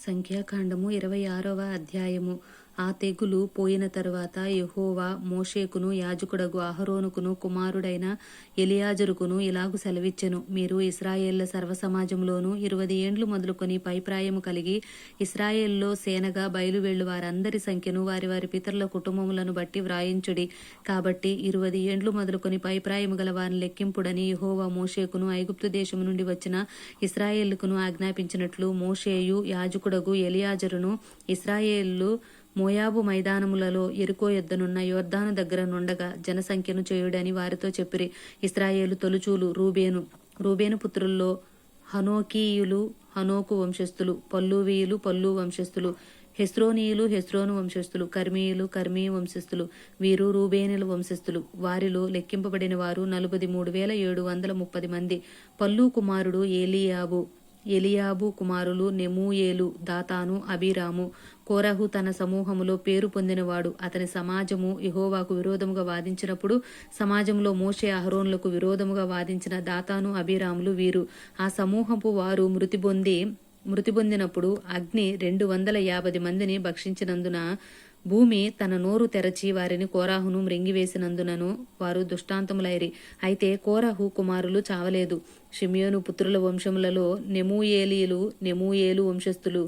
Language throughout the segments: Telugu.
సంఖ్యాకాండము 26వ అధ్యాయము. ఆ తెగులు పోయిన తరువాత యెహోవా మోషేకును యాజకుడగు అహరోనుకును కుమారుడైన ఎలియాజరుకును ఇలాగు సెలవిచ్చెను. మీరు ఇశ్రాయేళ్ల సర్వసమాజంలోనూ 20 ఏండ్లు మొదలుకొని పైప్రాయము కలిగి ఇశ్రాయేల్లో సేనగా బయలువెళ్ళు వారందరి సంఖ్యను వారి వారి పితరుల కుటుంబములను బట్టి వ్రాయించుడి. కాబట్టి 20 ఏండ్లు మొదలుకొని పైప్రాయము గల వారిని లెక్కింపుడని యెహోవా మోషేకును ఐగుప్తు దేశము నుండి వచ్చిన ఇశ్రాయేలుకును ఆజ్ఞాపించినట్లు మోషేయు యాజకుడగు ఎలియాజరును ఇశ్రాయేలు మోయాబు మైదానములలో యెరికో యొద్దనున్న యొర్దాను దగ్గర నుండగా జనసంఖ్యను చేయుడని వారితో చెప్పిరి. ఇశ్రాయేలు తొలుచూలు రూబేను పుత్రుల్లో హనోకీయులు హనోకు వంశస్థులు, పల్లూవీయులు పల్లు వంశస్థులు, హెస్రోనీయులు హెస్రోను వంశస్థులు, కర్మీయులు కర్మీ వంశస్థులు. వీరు రూబేనుల వంశస్థులు. వారిలో లెక్కింపబడిన వారు 43,730 మంది. పల్లు కుమారుడు ఎలియాబు కుమారులు నెమూయేలు, దాతాను, అబీరాము. కోరహు తన సమూహములో పేరు పొందినవాడు. అతని సమాజము యెహోవాకు విరోధముగా వాదించినప్పుడు సమాజంలో మోషే అహరోనులకు విరోధముగా వాదించిన దాతాను అబీరాములు వీరు. ఆ సమూహపు వారు మృతి పొందినప్పుడు అగ్ని 250 మందిని భక్షించినందున భూమి తన నోరు తెరచి వారిని కోరాహును మ్రింగివేసినందునను వారు దుష్టాంతములైరి. అయితే కోరహు కుమారులు చావలేదు. షిమియోను పుత్రుల వంశములలో నెమూయేలు వంశస్థులు,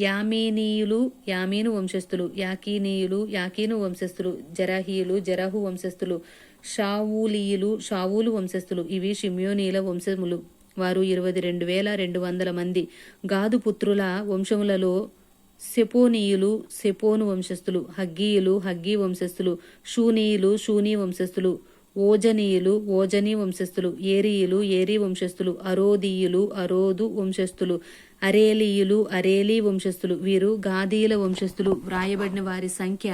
యామీనీయులు యామీను వంశస్థులు, యాకీనీయులు యాకీను వంశస్థులు, జరహీయులు జరహు వంశస్థులు, షావూలు వంశస్థులు. ఇవి షిమ్యోనీల వంశములు. వారు 22,200 మంది. గాదు పుత్రుల వంశములలో సెపోనీయులు సెపోను వంశస్థులు, హగ్గీయులు హగ్గీ వంశస్థులు, షూనీయులు షూనీ వంశస్థులు, ఓజనీయులు ఓజనీ వంశస్థులు, ఏరీయులు ఏరీ వంశస్థులు, అరోదీయులు అరోదు వంశస్థులు, అరేలీయులు అరేలీ వంశస్థులు. వీరు గాదీల వంశస్థులు. వ్రాయబడిన వారి సంఖ్య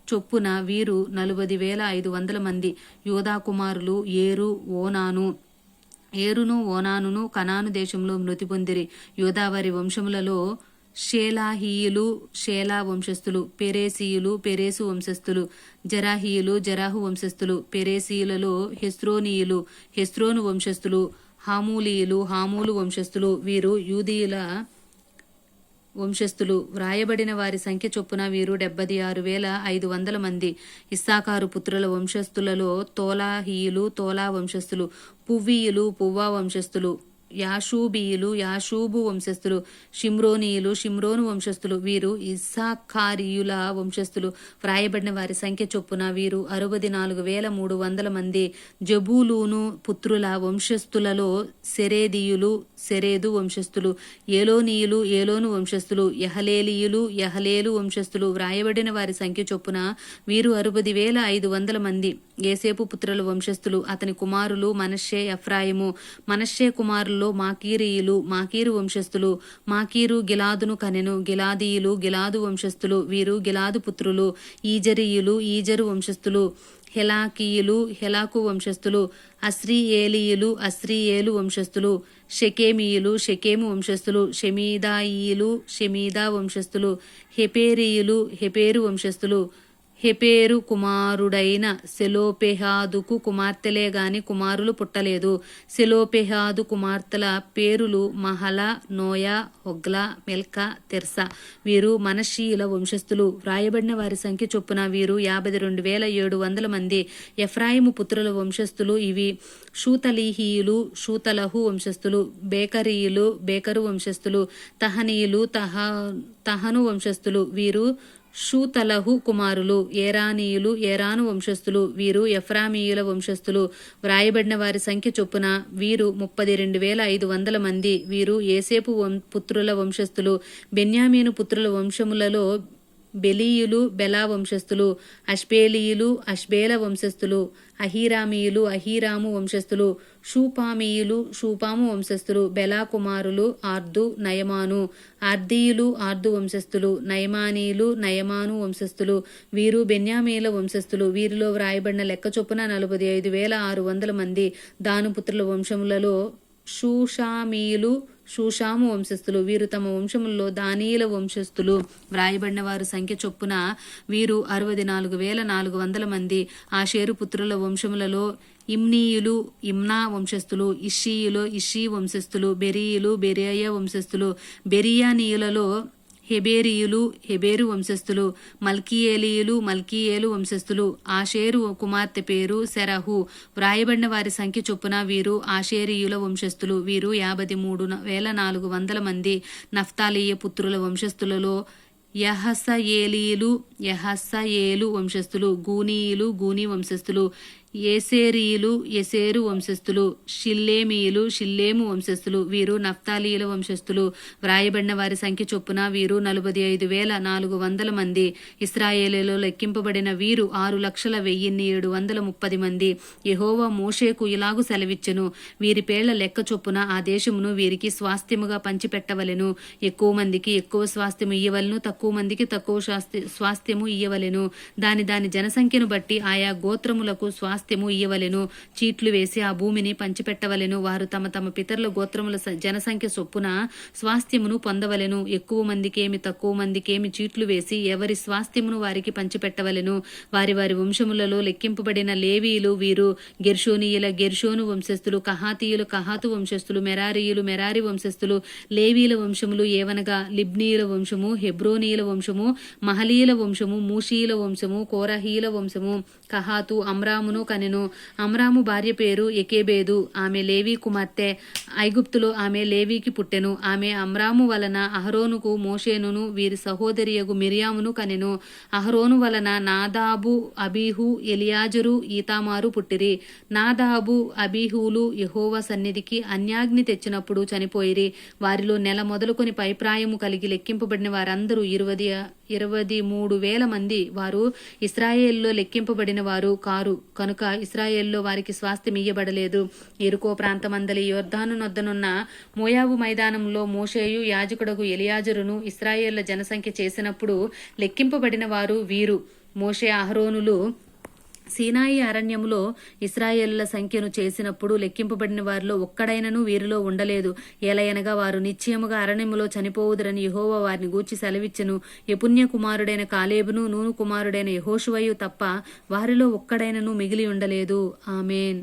చొప్పున వీరు 40,500 మంది. యోదా కుమారులు ఏరును ఓనానును కనాను దేశంలో మృతి పొందిరి. యోదా వారి వంశములలో షేలాహీయులు షేలా వంశస్థులు, పెరేసీయులు పెరేసు వంశస్థులు, జరాహీయులు జరాహు వంశస్థులు. పెరేసీయులలో హెస్రోనీయులు హెస్రోను వంశస్థులు, హామూలీయులు హామూలు వంశస్థులు. వీరు యూదీయుల వంశస్థులు. వ్రాయబడిన వారి సంఖ్య చొప్పున వీరు 76,500 మంది. ఇస్సాకారు పుత్రుల వంశస్థులలో తోలాహీయులు తోలా వంశస్థులు, పువ్వీయులు పువ్వా వంశస్థులు, యాషూబీయులు యాషూబు వంశస్థులు, షిమ్రోనీయులు షిమ్రోను వంశస్థులు. వీరు ఇస్సాకారీయుల వంశస్థులు. వ్రాయబడిన వారి సంఖ్య చొప్పున వీరు 64,300 మంది. జబూలూను పుత్రుల వంశస్థులలో సెరేదీయులు సెరేదు వంశస్థులు, ఏలోనీయులు ఏలోను వంశస్థులు, యహలేలీయులు యహలేలు వంశస్థులు. వ్రాయబడిన వారి సంఖ్య చొప్పున వీరు 60,500 మంది. ఏసేపు పుత్రుల వంశస్థులు. అతని కుమారులు మనష్షే ఎఫ్రాయిము. మనష్షే కుమారుల్లో మాకీరీయులు మాకీరు వంశస్థులు. మాకీరు గిలాదును కనెను. గిలాదీయులు గిలాదు వంశస్థులు. వీరు గిలాదు పుత్రులు. ఈజరీయులు ఈజరు వంశస్థులు. హెలాకీయులు హెలాకు వంశస్థులు. అస్రీయేలీయులు అస్రీయేలు వంశస్థులు. షెకేమీయులు షెకేము వంశస్థులు. షెమీదాయీయులు షెమీదా వంశస్థులు. హెపేరీయులు హెపేరు వంశస్థులు. హెపేరు కుమారుడైన సెలోపెహాదుకు కుమార్తెలే గాని కుమారులు పుట్టలేదు. సెలోపెహాదు కుమార్తెల పేరులు మహల, నోయా, హొగ్లా, మిల్కా, తెర్సా. వీరు మనష్షీయుల వంశస్థులు. వ్రాయబడిన వారి సంఖ్య చొప్పున వీరు 52,700 మంది. ఎఫ్రాయిము పుత్రుల వంశస్థులు ఇవి: షూతలీహీయులు షూతలహు వంశస్థులు, బేకరీయులు బేకరు వంశస్థులు, తహనీయులు తహను వంశస్థులు. వీరు షూతలహు కుమారులు. ఏరానీయులు ఏరాను వంశస్థులు. వీరు ఎఫ్రామీయుల వంశస్థులు. వ్రాయబడిన వారి సంఖ్య చొప్పున వీరు 32,500 మంది. వీరు ఏసేపు పుత్రుల వంశస్థులు. బెన్యామీను పుత్రుల వంశములలో బెలీయులు బెలా వంశస్థులు, అష్బేలీయులు అష్బేల వంశస్థులు, అహీరామీయులు అహీరాము వంశస్థులు, షూపామీయులు షూపాము వంశస్థులు. బెలా కుమారులు ఆర్దు నయమాను. ఆర్దీయులు ఆర్దు వంశస్థులు. నయమానీయులు నయమాను వంశస్థులు. వీరు బెన్యామీల వంశస్థులు. వీరిలో వ్రాయబడిన లెక్క చొప్పున 45,600 మంది. దాను పుత్రుల వంశములలో షూషామీయులు షూషాము వంశస్థులు, వీరు తమ వంశముల్లో దానియేలు వంశస్థులు. వ్రాయబడిన వారి సంఖ్య చొప్పున వీరు 64,400 మంది. ఆషేరు పుత్రుల వంశములలో ఇమ్నీయులు ఇమ్నా వంశస్థులు, ఇష్షీయులు ఇష్షీ వంశస్థులు, బెరీయులు బెరియా వంశస్థులు, బెరియానీయులలో హెబేరీయులు హెబేరు వంశస్థులు, మల్కీయేలీయులు మల్కీయేలు వంశస్థులు. ఆషేరు కుమార్తె పేరు సెరహు. వ్రాయబడిన వారి సంఖ్య చొప్పున వీరు ఆషేరీయుల వంశస్థులు. వీరు 53,400 మంది. నఫ్తాలీయ పుత్రుల వంశస్థులలో యహసయేలీయులు యహసయేలు వంశస్థులు, గూనీయులు గూనీ వంశస్థులు, ఏసేరీయులు ఎసేరు వంశస్థులు, షిల్లేమీయులు షిల్లేము వంశస్థులు. వీరు నఫ్తాలీయుల వంశస్థులు. వ్రాయబడిన వారి సంఖ్య చొప్పున వీరు 45,400 మంది. ఇశ్రాయేలులో లెక్కింపబడిన వీరు 6,1,730 మంది. యెహోవా మోషేకు ఇలాగు సెలవిచ్చెను, వీరి పేళ్ల లెక్క చొప్పున ఆ దేశమును వీరికి స్వాస్థ్యముగా పంచిపెట్టవలెను. ఎక్కువ మందికి ఎక్కువ స్వాస్థ్యము ఇయ్యవలెను, తక్కువ మందికి తక్కువ స్వాస్థ్యము ఇయ్యవలెను. దాని జనసంఖ్యను బట్టి ఆయా గోత్రములకు స్వాస్థ్యము ఇయ్యవలెను. చీట్లు వేసి ఆ భూమిని పంచిపెట్టవలెను. వారు తమ తమ పితరుల గోత్రముల జనసంఖ్య చొప్పున స్వాస్థ్యమును పొందవలెను. ఎక్కువ మందికేమి తక్కువ మందికేమి చీట్లు వేసి ఎవరి స్వాస్థ్యమును వారికి పంచిపెట్టవలెను. వారి వారి వంశములలో లెక్కింపబడిన లేవీయులు వీరు గెర్షోనీయుల గెర్షోను వంశస్థులు, కహాతీయులు కహాతు వంశస్థులు, మెరారీయులు మెరారి వంశస్థులు. లేవీల వంశములు ఏవనగా లిబ్నీయుల వంశము, హెబ్రోనీయుల వంశము, మహలీయుల వంశము, మూషీయుల వంశము, కోరహీయుల వంశము. కహాతు అమ్రామును కనెను. అమ్రాము భార్య పేరు ఎకేబేదు. ఆమె లేవీ కుమార్తె. ఐగుప్తులో ఆమె లేవీకి పుట్టెను. ఆమె అమ్రాము వలన అహరోనుకు మోషేనును వీరి సహోదరియగు మిరియామును కనెను. అహరోను వలన నాదాబు అబీహు ఎలియాజరు ఈతామారు పుట్టిరి. నాదాబు అబీహులు యెహోవా సన్నిధికి అన్యాగ్ని తెచ్చినప్పుడు చనిపోయిరి. వారిలో నెల మొదలుకొని పైప్రాయము కలిగి లెక్కింపబడిన వారందరూ 23,000 మంది. వారు ఇశ్రాయేలులో లెక్కింపబడిన వారు కారు కనుక ఇశ్రాయేలులో వారికి స్వాస్థ్యం ఇయ్యబడలేదు. యెరికో ప్రాంతమందలి యొర్దాను నొద్దనున్న మోయాబు మైదానంలో మోషేయు యాజకుడగు ఎలియాజరును ఇశ్రాయేళ్ల జనసంఖ్య చేసినప్పుడు లెక్కింపబడిన వారు వీరు. మోషే అహరోనులు సీనాయి అరణ్యములో ఇశ్రాయేలుల సంఖ్యను చేసినప్పుడు లెక్కింపబడిన వారిలో ఒక్కడైనను వీరిలో ఉండలేదు. ఏలయనగా వారు నిశ్చయముగా అరణ్యములో చనిపోవుదురని యెహోవా వారిని గూర్చి సెలవిచ్చెను. యెఫున్నె కుమారుడైన కాలేబును నూను కుమారుడైన యెహోషువయు తప్ప వారిలో ఒక్కడైనను మిగిలి ఉండలేదు. ఆమేన్.